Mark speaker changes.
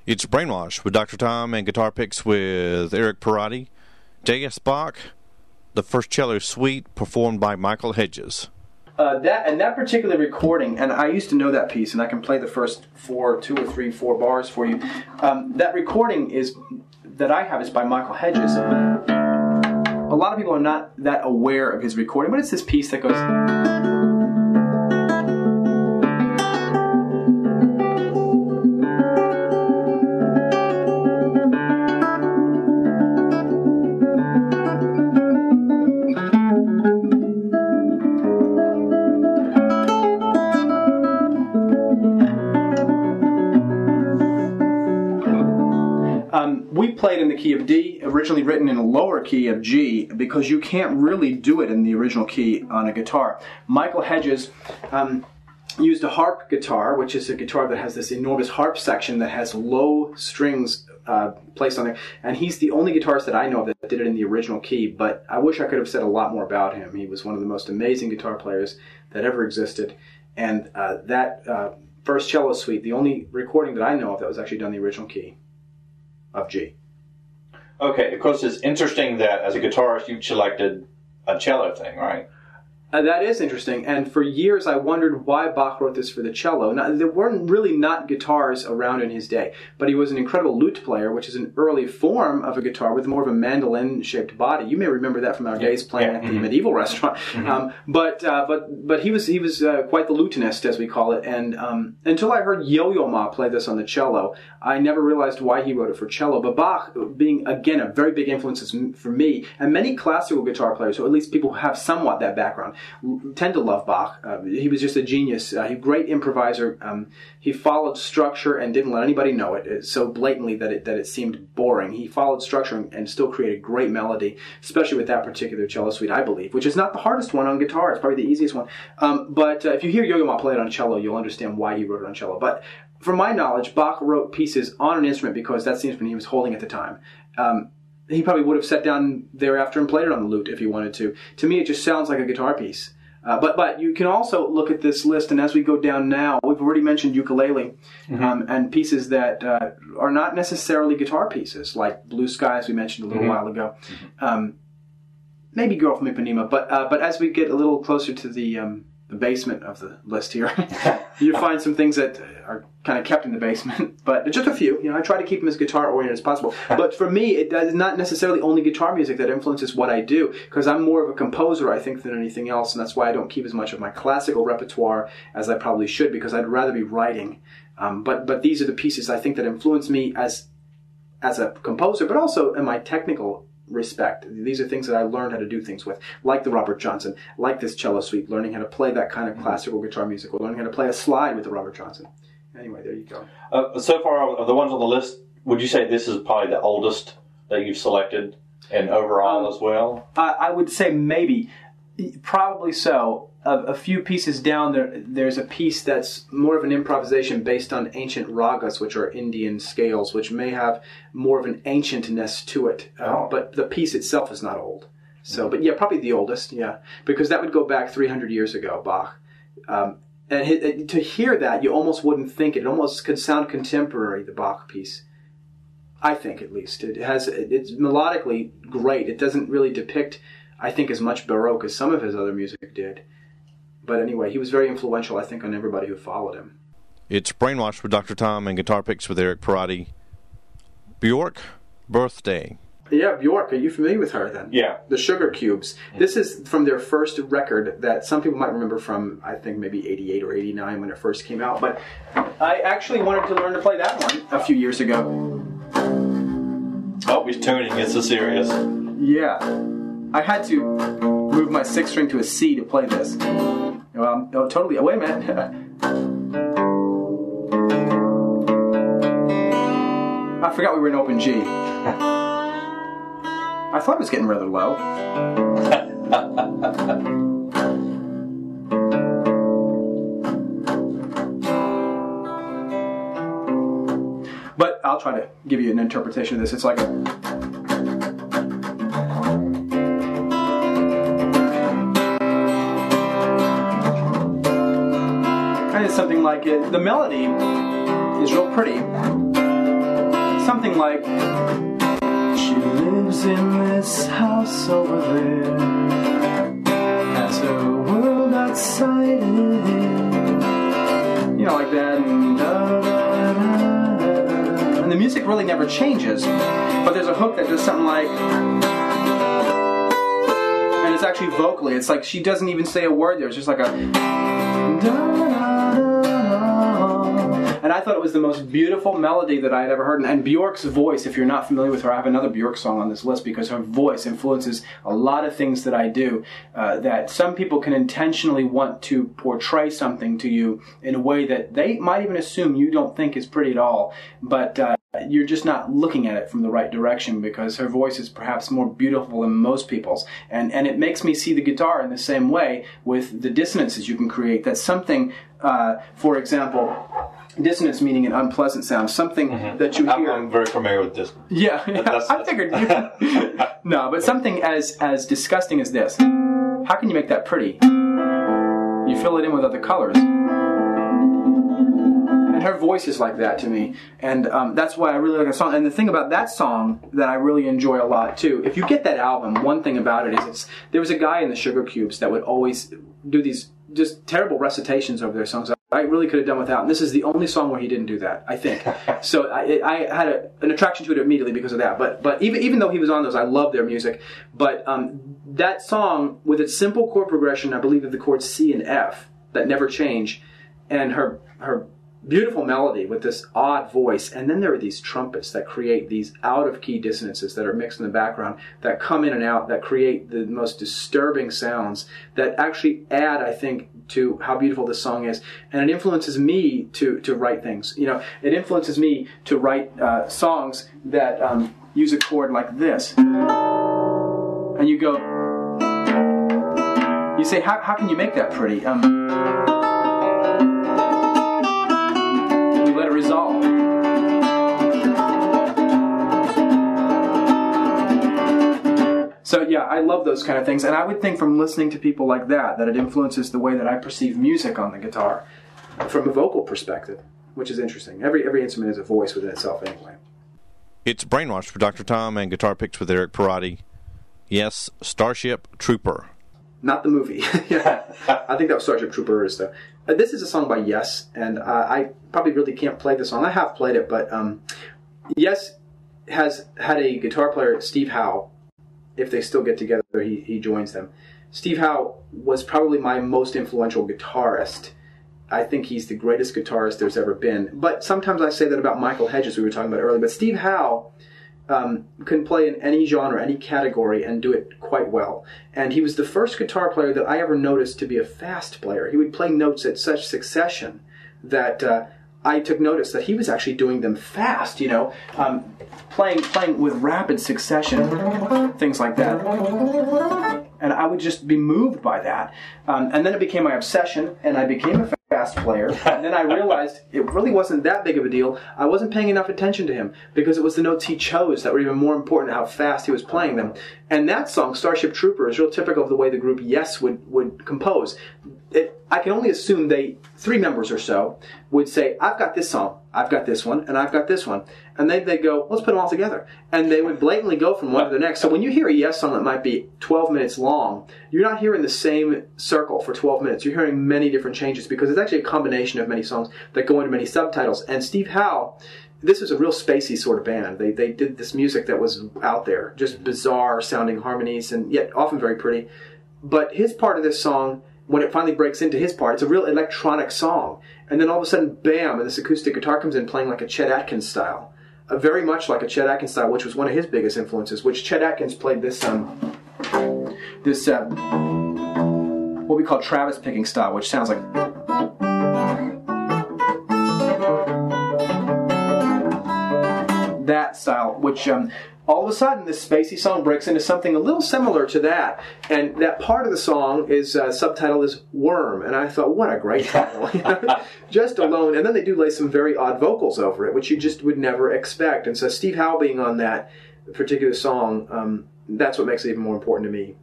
Speaker 1: It's Brainwash with Dr. Tom and Guitar Picks with Eric Perrotti. J.S. Bach, the first cello suite performed by Michael Hedges.
Speaker 2: That particular recording, and I used to know that piece, and I can play the first two or three, four bars for you. That recording that I have is by Michael Hedges. A lot of people are not that aware of his recording, but it's this piece that goes... We played in the key of D, originally written in a lower key of G, because you can't really do it in the original key on a guitar. Michael Hedges used a harp guitar, which is a guitar that has this enormous harp section that has low strings placed on there, and he's the only guitarist that I know of that did it in the original key, but I wish I could have said a lot more about him. He was one of the most amazing guitar players that ever existed, and that first cello suite, the only recording that I know of that was actually done in the original key of G.
Speaker 3: Okay, of course it's interesting that as a guitarist you selected a cello thing, right?
Speaker 2: That is interesting, and for years I wondered why Bach wrote this for the cello. Now, there weren't really not guitars around in his day, but he was an incredible lute player, which is an early form of a guitar with more of a mandolin-shaped body. You may remember that from our days playing at the medieval restaurant. But he was quite the lutenist, as we call it, and until I heard Yo-Yo Ma play this on the cello, I never realized why he wrote it for cello. But Bach, being, again, a very big influence for me, and many classical guitar players, or at least people who have somewhat that background, tend to love Bach. He was just a genius. He was a great improviser. He followed structure and didn't let anybody know it so blatantly that it seemed boring. He followed structure and still created great melody, especially with that particular cello suite, I believe, which is not the hardest one on guitar. It's probably the easiest one. But if you hear Yo-Yo Ma play it on cello, you'll understand why he wrote it on cello. But from my knowledge, Bach wrote pieces on an instrument because that's the instrument he was holding at the time. He probably would have sat down thereafter and played it on the lute if he wanted to. To me, it just sounds like a guitar piece. But you can also look at this list, and as we go down now, we've already mentioned ukulele and pieces that are not necessarily guitar pieces, like Blue Sky, as we mentioned a little while ago. Maybe Girl from Ipanema, but as we get a little closer to the basement of the list here, you find some things that are kind of kept in the basement, but just a few. I try to keep them as guitar-oriented as possible. But for me, it is not necessarily only guitar music that influences what I do, because I'm more of a composer, I think, than anything else, and that's why I don't keep as much of my classical repertoire as I probably should, because I'd rather be writing. But these are the pieces I think that influence me as a composer, but also in my technical respect. These are things that I learned how to do things with, like the Robert Johnson, like this cello suite, learning how to play that kind of classical guitar music, or learning how to play a slide with the Robert Johnson. Anyway, there you go.
Speaker 3: So far, of the ones on the list, would you say this is probably the oldest that you've selected, and overall as well?
Speaker 2: I would say maybe. Probably so. A few pieces down, there's a piece that's more of an improvisation based on ancient ragas, which are Indian scales, which may have more of an ancientness to it. But the piece itself is not old. So, but yeah, probably the oldest, yeah. Because that would go back 300 years ago, Bach. And to hear that, you almost wouldn't think it. It almost could sound contemporary, the Bach piece. I think, at least. It's melodically great. It doesn't really depict, I think, as much Baroque as some of his other music did. But anyway, he was very influential, I think, on everybody who followed him.
Speaker 1: It's Brainwash with Dr. Tom and Guitar Picks with Eric Perrotti. Bjork, Birthday.
Speaker 2: Yeah, Bjork. Are you familiar with her, then?
Speaker 3: Yeah.
Speaker 2: The Sugar Cubes. This is from their first record that some people might remember from, I think, maybe 88 or 89 when it first came out. But I actually wanted to learn to play that one a few years ago.
Speaker 3: Oh, he's tuning. It's so serious.
Speaker 2: Yeah. I had to move my sixth string to a C to play this. Totally. Wait a minute. I forgot we were in open G. I thought it was getting rather low. But I'll try to give you an interpretation of this. It's like kind of something like it. The melody is real pretty. something like, she lives in this house over there, has her world outside it, you know, like that, and the music really never changes, but there's a hook that does something like, and it's actually vocally, it's like she doesn't even say a word there, it's just like a, and I thought it was the most beautiful melody that I had ever heard. And Bjork's voice, if you're not familiar with her, I have another Bjork song on this list because her voice influences a lot of things that I do. That some people can intentionally want to portray something to you in a way that they might even assume you don't think is pretty at all. But you're just not looking at it from the right direction because her voice is perhaps more beautiful than most people's. And it makes me see the guitar in the same way with the dissonances you can create. That's something, for example, dissonance meaning an unpleasant sound, something that you hear.
Speaker 3: I'm very familiar with this.
Speaker 2: Yeah, I figured. No, but something as disgusting as this. How can you make that pretty? You fill it in with other colors. And her voice is like that to me. And that's why I really like the song. And the thing about that song that I really enjoy a lot too, if you get that album, one thing about it is there was a guy in the Sugar Cubes that would always do these just terrible recitations over their songs. I really could have done without. And this is the only song where he didn't do that, I think. So I had an attraction to it immediately because of that. But even though he was on those, I love their music. But that song, with its simple chord progression, I believe of the chords C and F that never change, and her beautiful melody with this odd voice, and then there are these trumpets that create these out-of-key dissonances that are mixed in the background that come in and out, that create the most disturbing sounds that actually add, I think, to how beautiful this song is. And it influences me to write things. You know, it influences me to write songs that use a chord like this. And you go, you say, how can you make that pretty? Let it resolve. So yeah, I love those kind of things, and I would think from listening to people like that it influences the way that I perceive music on the guitar from a vocal perspective, which is interesting. Every instrument is a voice within itself anyway.
Speaker 1: It's Brainwashed for Dr. Tom and Guitar Picks with Eric Perrotti. Yes, Starship Trooper.
Speaker 2: Not the movie. Yeah, I think that was Starship Troopers, though. This is a song by Yes, and I probably really can't play the song. I have played it, but Yes has had a guitar player, Steve Howe. If they still get together, he joins them. Steve Howe was probably my most influential guitarist. I think he's the greatest guitarist there's ever been. But sometimes I say that about Michael Hedges, we were talking about earlier. But Steve Howe can play in any genre, any category, and do it quite well. And he was the first guitar player that I ever noticed to be a fast player. He would play notes at such succession that I took notice that he was actually doing them fast, you know, playing with rapid succession, things like that. And I would just be moved by that. And then it became my obsession, and I became a fast player. And then I realized it really wasn't that big of a deal. I wasn't paying enough attention to him because it was the notes he chose that were even more important than how fast he was playing them. And that song, Starship Trooper, is real typical of the way the group Yes would compose. I can only assume three members or so, would say, I've got this song, I've got this one, and I've got this one. And then they'd go, let's put them all together. And they would blatantly go from one to the next. So when you hear a Yes song that might be 12 minutes long, you're not hearing the same circle for 12 minutes. You're hearing many different changes because it's actually a combination of many songs that go into many subtitles. And Steve Howe, this was a real spacey sort of band. They did this music that was out there, just bizarre sounding harmonies and yet often very pretty. But his part of this song, when it finally breaks into his part, it's a real electronic song. And then all of a sudden, bam, and this acoustic guitar comes in playing like a Chet Atkins style. Very much like a Chet Atkins style, which was one of his biggest influences, which Chet Atkins played this what we call Travis picking style, which sounds like... that style, which all of a sudden this spacey song breaks into something a little similar to that, and that part of the song is subtitled as Worm, and I thought, what a great title. Just alone, and then they do lay some very odd vocals over it, which you just would never expect. And so Steve Howe being on that particular song, that's what makes it even more important to me.